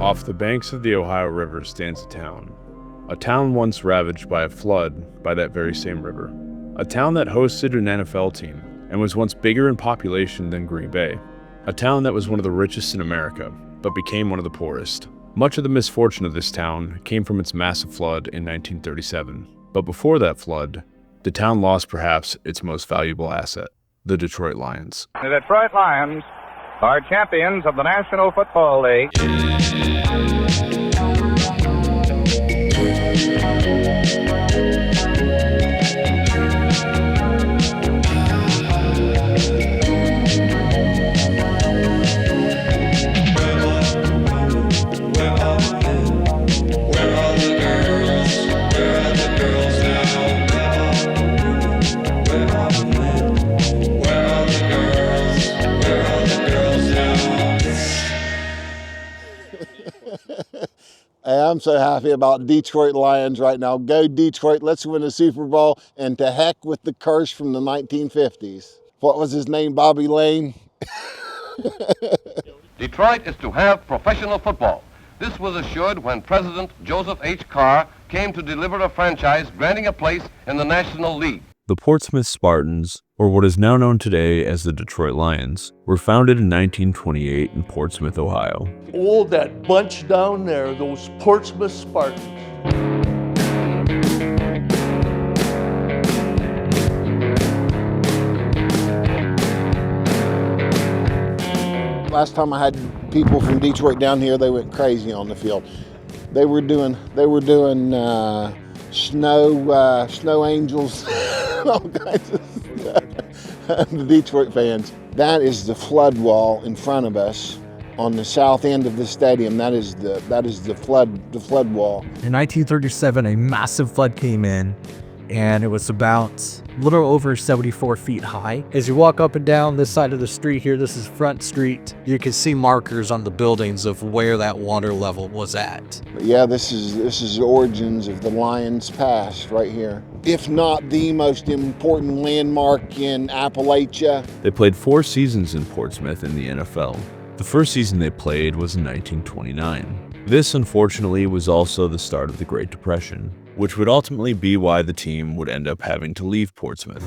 Off the banks of the Ohio River stands a town once ravaged by a flood by that very same river. A town that hosted an NFL team and was once bigger in population than Green Bay. A town that was one of the richest in America, but became one of the poorest. Much of the misfortune of this town came from its massive flood in 1937. But before that flood, the town lost perhaps its most valuable asset, the Detroit Lions. The Detroit Lions are champions of the National Football League. I'm so happy about Detroit Lions right now. Go Detroit, let's win a Super Bowl, and to heck with the curse from the 1950s. What was his name, Bobby Lane? Detroit is to have professional football. This was assured when President Joseph H. Carr came to deliver a franchise granting a place in the National League. The Portsmouth Spartans, or what is now known today as the Detroit Lions, were founded in 1928 in Portsmouth, Ohio. All that bunch down there, those Portsmouth Spartans. Last time I had people from Detroit down here, they went crazy on the field. They were doing snow angels, all kinds of stuff. The Detroit fans. That is the flood wall in front of us on the south end of the stadium. That is the flood wall. In 1937, a massive flood came in, and it was about a little over 74 feet high. As you walk up and down this side of the street here, this is Front Street, you can see markers on the buildings of where that water level was at. But yeah, this is the origins of the Lions past right here. If not the most important landmark in Appalachia. They played 4 seasons in Portsmouth in the NFL. The first season they played was in 1929. This, unfortunately, was also the start of the Great Depression, which would ultimately be why the team would end up having to leave Portsmouth.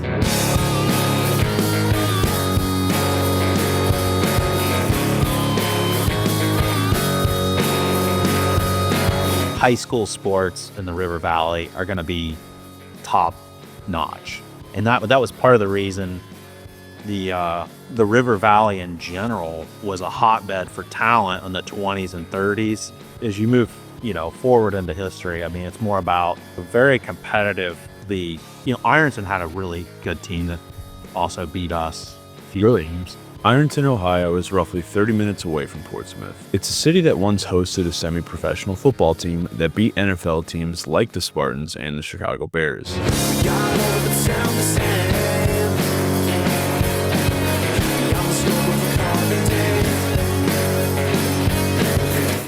High school sports in the River Valley are going to be top notch, and that was part of the reason the River Valley in general was a hotbed for talent in the 20s and 30s. As you move forward into history, I mean, it's more about a very competitive league. Ironton had a really good team that also beat us a few games. Ironton, Ohio is roughly 30 minutes away from Portsmouth. It's a city that once hosted a semi-professional football team that beat NFL teams like the Spartans and the Chicago Bears.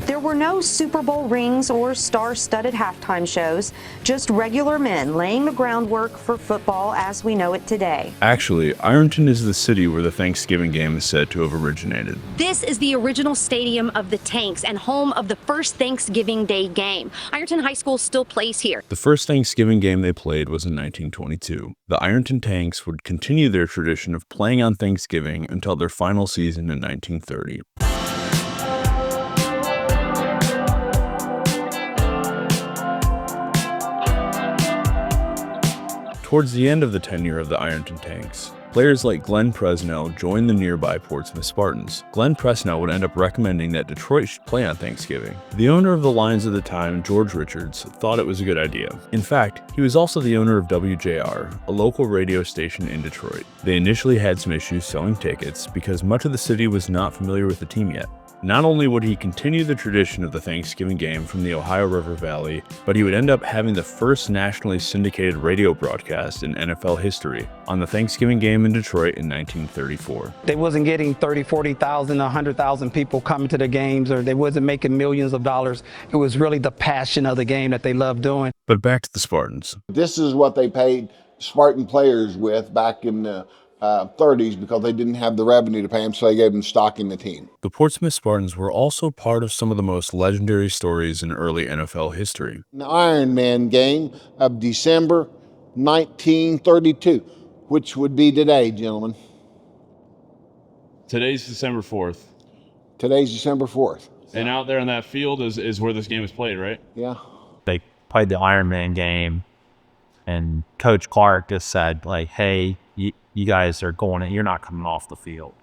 There were no Super Bowl rings or star-studded halftime shows, just regular men laying the groundwork for football as we know it today. Actually, Ironton is the city where the Thanksgiving game is said to have originated. This is the original stadium of the Tanks and home of the first Thanksgiving Day game. Ironton High School still plays here. The first Thanksgiving game they played was in 1922. The Ironton Tanks would continue their tradition of playing on Thanksgiving until their final season in 1930. Towards the end of the tenure of the Ironton Tanks, players like Glenn Presnell joined the nearby Portsmouth Spartans. Glenn Presnell would end up recommending that Detroit should play on Thanksgiving. The owner of the Lions at the time, George Richards, thought it was a good idea. In fact, he was also the owner of WJR, a local radio station in Detroit. They initially had some issues selling tickets because much of the city was not familiar with the team yet. Not only would he continue the tradition of the Thanksgiving game from the Ohio River Valley, but he would end up having the first nationally syndicated radio broadcast in NFL history on the Thanksgiving game in Detroit in 1934. They wasn't getting 30, 40,000, 100,000 people coming to the games, or they wasn't making millions of dollars. It was really the passion of the game that they loved doing. But back to the Spartans. This is what they paid Spartan players with back in the 30s because they didn't have the revenue to pay him, so they gave him stock in the team. The Portsmouth Spartans were also part of some of the most legendary stories in early NFL history. The Iron Man game of December 1932, which would be today, gentlemen. Today's December 4th. Today's December 4th. And out there on that field is where this game is played, right? Yeah. They played the Iron Man game, and Coach Clark just said, like, hey, you guys are going in, you're not coming off the field.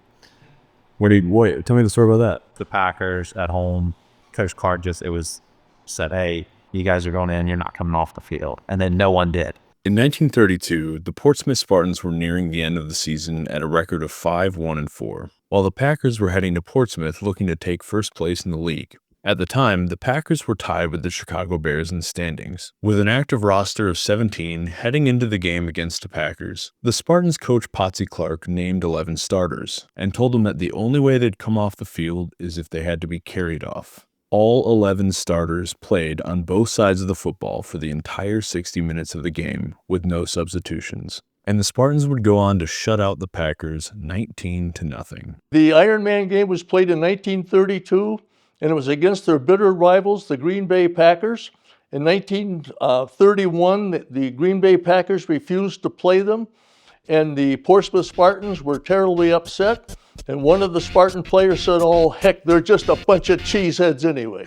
Wait, tell me the story about that. The Packers at home, Coach Clark said, hey, you guys are going in, you're not coming off the field. And then no one did. In 1932, the Portsmouth Spartans were nearing the end of the season at a record of 5-1-4, while the Packers were heading to Portsmouth looking to take first place in the league. At the time, the Packers were tied with the Chicago Bears in the standings. With an active roster of 17 heading into the game against the Packers, the Spartans coach Portsmouth Clark named 11 starters and told them that the only way they'd come off the field is if they had to be carried off. All 11 starters played on both sides of the football for the entire 60 minutes of the game with no substitutions. And the Spartans would go on to shut out the Packers 19-0. The Iron Man game was played in 1932, and it was against their bitter rivals, the Green Bay Packers. In 1931, the Green Bay Packers refused to play them, and the Portsmouth Spartans were terribly upset. And one of the Spartan players said, oh, heck, they're just a bunch of cheeseheads anyway.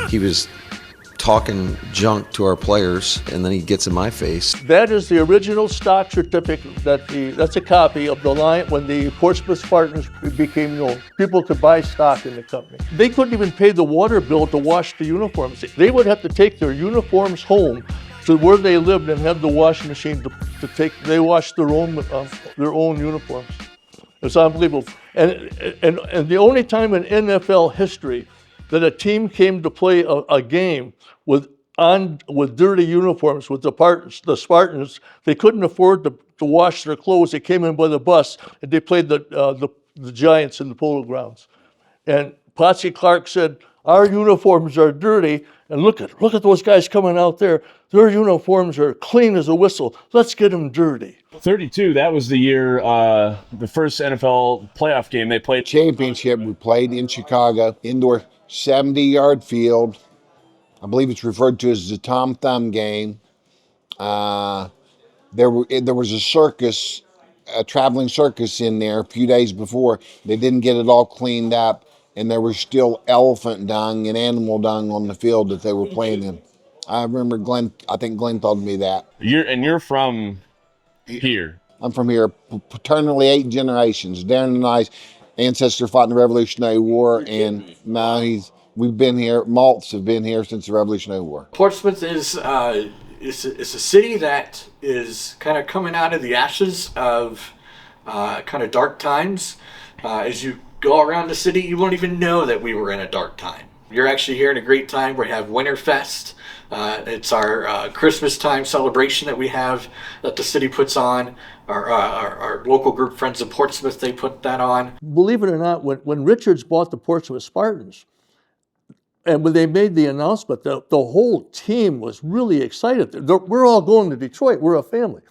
He was talking junk to our players, and then he gets in my face. That is the original stock certificate. That's a copy of the line when the Portsmouth Spartans became known. People could buy stock in the company. They couldn't even pay the water bill to wash the uniforms. They would have to take their uniforms home to where they lived and have the washing machine to take. They washed their own uniforms. It's unbelievable. And the only time in NFL history that a team came to play a game with dirty uniforms with the Spartans, they couldn't afford to wash their clothes. They came in by the bus and they played the Giants in the Polo Grounds. And Portsmouth Clark said, our uniforms are dirty, and look at those guys coming out there. Their uniforms are clean as a whistle. Let's get them dirty. 32, that was the year, the first NFL playoff game they played. Championship, we played in Chicago, indoor 70-yard field. I believe it's referred to as the Tom Thumb game. There was a circus, a traveling circus in there a few days before. They didn't get it all cleaned up, and there was still elephant dung and animal dung on the field that they were playing in. I remember I think Glenn told me that. You're from here? I'm from here, paternally 8 generations. Darren and I's ancestor fought in the Revolutionary War, and now we've been here. Malts have been here since the Revolutionary War. Portsmouth is a city that is kind of coming out of the ashes of kind of dark times. As you go around the city, you won't even know that we were in a dark time. You're actually here in a great time. We have Winterfest. It's our Christmas time celebration that we have that the city puts on. Our local group, Friends of Portsmouth, they put that on. Believe it or not, when Richards bought the Portsmouth Spartans, and when they made the announcement, the whole team was really excited. We're all going to Detroit. We're a family.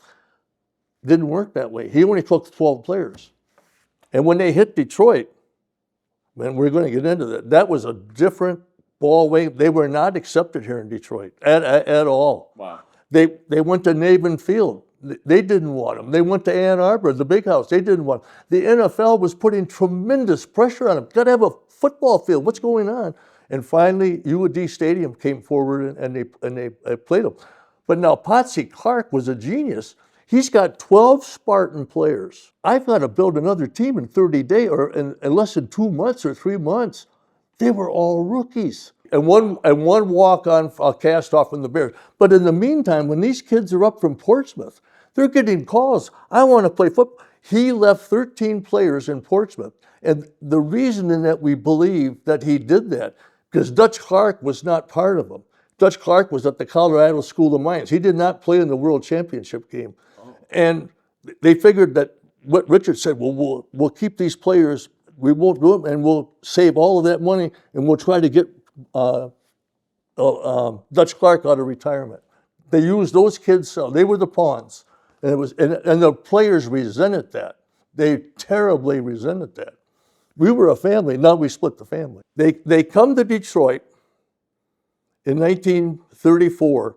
Didn't work that way. He only took 12 players. And when they hit Detroit, man, we're going to get into that. That was a different ball wave. They were not accepted here in Detroit at all. Wow. They went to Navin Field. They didn't want them. They went to Ann Arbor, the big house. They didn't want them. The NFL was putting tremendous pressure on them. Got to have a football field. What's going on? And finally, U.D. Stadium came forward and they played them. But now Portsmouth Clark was a genius. He's got 12 Spartan players. I've got to build another team in 30 days or in less than 2 months or 3 months. They were all rookies. And one walk-on cast off from the Bears. But in the meantime, when these kids are up from Portsmouth, they're getting calls. I want to play football. He left 13 players in Portsmouth. And the reason in that we believe that he did that, because Dutch Clark was not part of them. Dutch Clark was at the Colorado School of Mines. He did not play in the World Championship game. And they figured that what Richard said, well, we'll keep these players we won't do it, and we'll save all of that money, and we'll try to get Dutch Clark out of retirement. They used those kids, they were the pawns. And the players resented that. They terribly resented that. We were a family, now we split the family. They come to Detroit in 1934,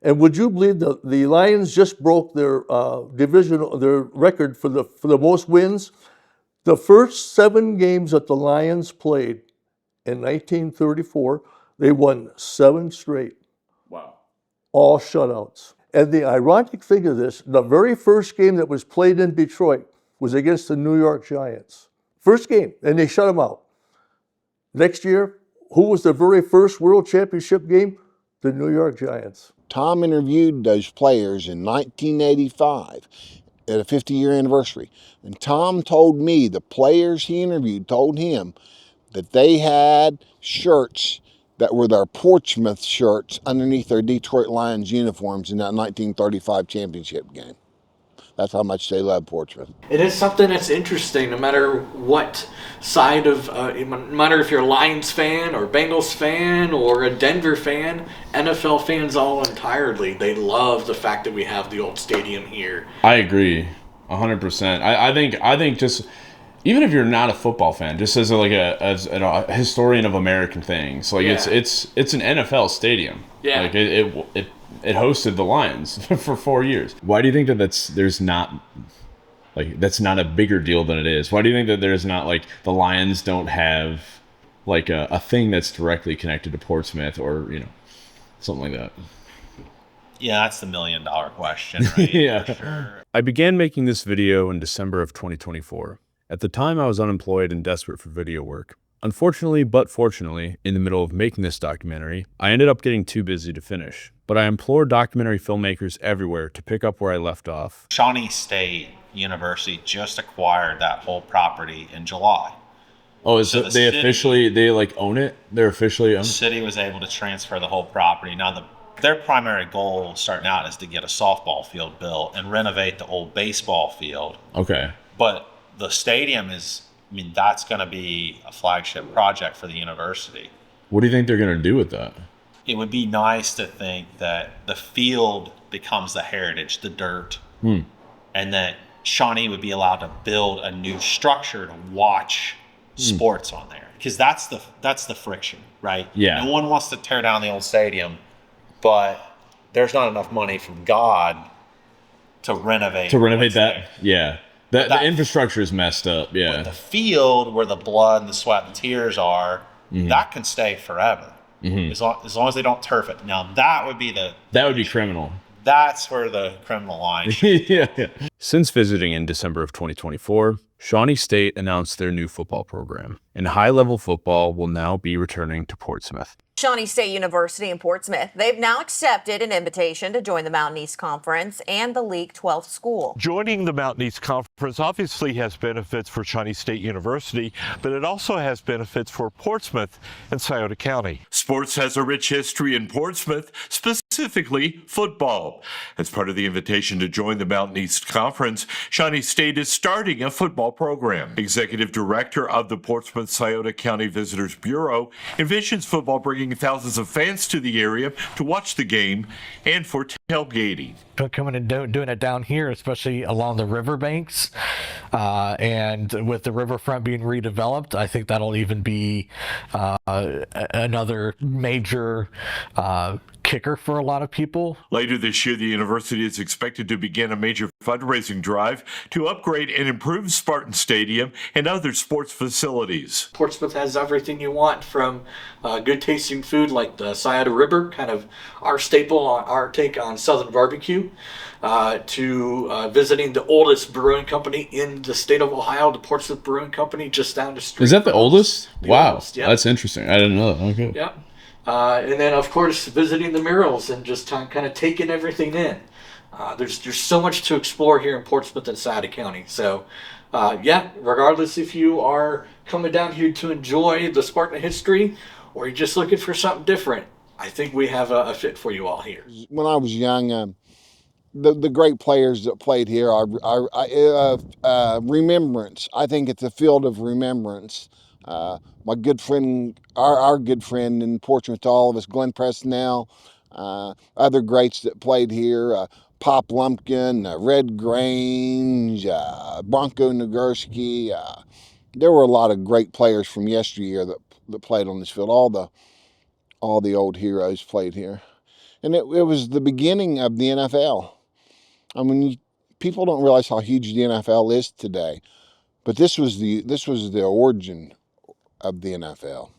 and would you believe the Lions just broke their their record for the most wins? The first 7 games that the Lions played in 1934, they won 7 straight. Wow. All shutouts. And the ironic thing of this, the very first game that was played in Detroit was against the New York Giants. First game, and they shut them out. Next year, who was the very first World Championship game? The New York Giants. Tom interviewed those players in 1985 at a 50-year anniversary. And Tom told me, the players he interviewed told him that they had shirts that were their Portsmouth shirts underneath their Detroit Lions uniforms in that 1935 championship game. That's how much they love Portsmouth. It is something that's interesting, no matter what side of, no matter if you're a Lions fan or Bengals fan or a Denver fan, NFL fans all entirely, they love the fact that we have the old stadium here. I agree, 100%. I think just, even if you're not a football fan, just as a historian of American things, like it's an NFL stadium. Yeah. Like it hosted the Lions for 4 years. Why do you think that's not a bigger deal than it is? Why do you think that there's not, like, the Lions don't have like a thing that's directly connected to Portsmouth or, something like that? Yeah, that's the $1 million question, right? Yeah. For sure. I began making this video in December of 2024. At the time, I was unemployed and desperate for video work. Unfortunately, but fortunately, in the middle of making this documentary, I ended up getting too busy to finish. But I implore documentary filmmakers everywhere to pick up where I left off. Shawnee State University just acquired that whole property in July. Oh, so they officially own it? They're officially owned? The city was able to transfer the whole property. Now, their primary goal starting out is to get a softball field built and renovate the old baseball field. Okay. But the stadium that's going to be a flagship project for the university. What do you think they're going to do with that? It would be nice to think that the field becomes the heritage, the dirt, and that Shawnee would be allowed to build a new structure to watch sports on there. Because that's the friction, right? Yeah. No one wants to tear down the old stadium, but there's not enough money from God to renovate. That? There. Yeah. The infrastructure is messed up, yeah. But the field where the blood and the sweat and tears are, that can stay forever. As long as they don't turf it. Now, that would be criminal. That's where the criminal line should yeah. Since visiting in December of 2024, Shawnee State announced their new football program, and high-level football will now be returning to Portsmouth. Shawnee State University in Portsmouth. They've now accepted an invitation to join the Mountain East Conference and the League 12 school. Joining the Mountain East Conference obviously has benefits for Shawnee State University, but it also has benefits for Portsmouth and Scioto County. Sports has a rich history in Portsmouth, specifically football. As part of the invitation to join the Mountain East Conference, Shawnee State is starting a football program. Executive Director of the Portsmouth Scioto County Visitors Bureau envisions football bringing thousands of fans to the area to watch the game and for tailgating. Coming and doing it down here, especially along the riverbanks, and with the riverfront being redeveloped, I think that'll even be another major kicker for a lot of people. Later this year, the university is expected to begin a major fundraising drive to upgrade and improve Spartan Stadium and other sports facilities. Portsmouth has everything you want, from good tasting food like the Scioto River, kind of our staple, on our take on Southern barbecue, to visiting the oldest brewing company in the state of Ohio, the Portsmouth Brewing Company, just down the street. Is that the oldest? Wow, oldest, yeah. That's interesting. I didn't know that. Okay. Yeah. And then, of course, visiting the murals and just kind of taking everything in. There's so much to explore here in Portsmouth and Scioto County. So, regardless if you are coming down here to enjoy the Spartan history or you're just looking for something different, I think we have a fit for you all here. When I was young, the great players that played here are remembrance. I think it's a field of remembrance. My good friend, our good friend in Portsmouth to all of us, Glenn Presnell, other greats that played here, Pop Lumpkin, Red Grange, Bronco Nagurski. There were a lot of great players from yesteryear that played on this field. All the old heroes played here. And it was the beginning of the NFL. I mean, people don't realize how huge the NFL is today, but this was the origin of the NFL.